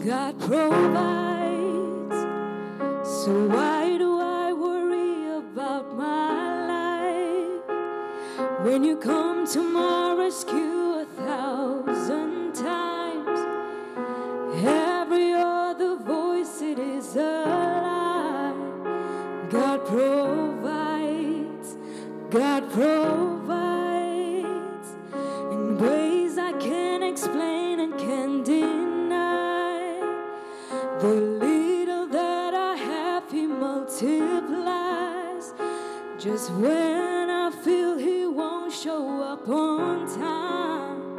God provides, so why do I worry about my life? When you come to my rescue 1,000 times, every other voice, it is a lie. God provides, God provides in ways I can't explain and can't deny. The little that I have, He multiplies. Just when I feel He won't show up on time,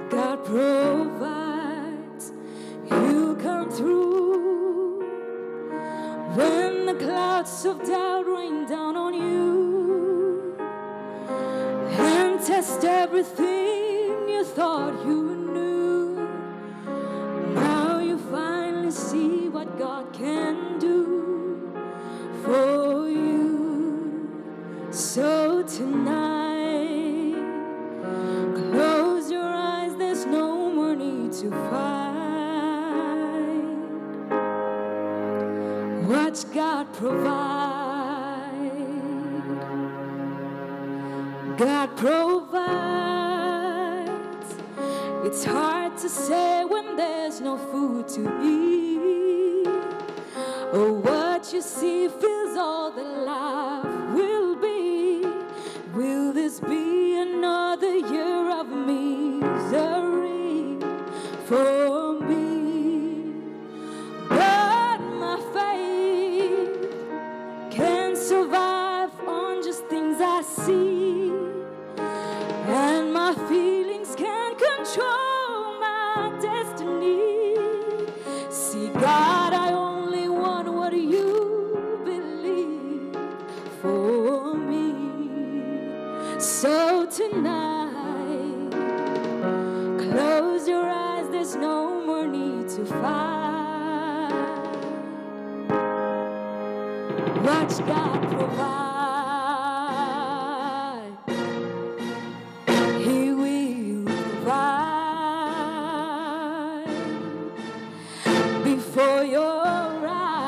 God provides. You come through when the clouds of doubt rain down on you and test everything you thought you knew. Now you finally see what God can do for you. So tonight, close your eyes, there's no more need to fight. Watch God provide. God provides. It's hard to say when there's no food to eat, or what you see fills all that life will be. Will this be another year of misery for me? But my faith can survive on just things I see, and my feelings can control my destiny. See, God, I only want what you believe for me. So tonight, close your eyes, there's no more need to fight. Watch God provide. He will provide before your eyes.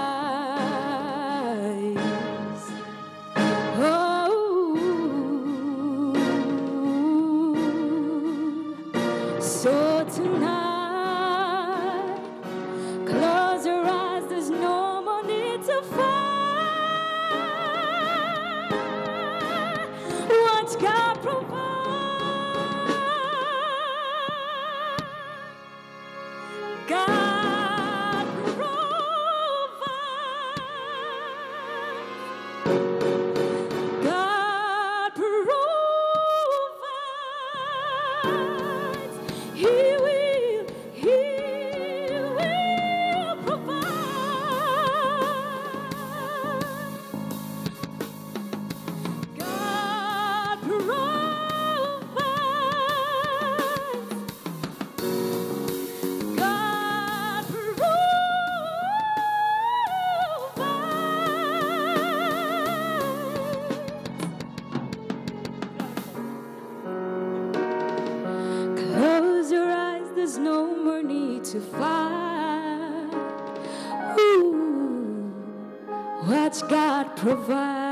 Oh, so tonight, close your eyes, there's no more need to fight. Watch God provide. God provides. God provides. He will provide. God provides. God provides. Close your eyes, there's no more need to fight. Ooh, watch God provide.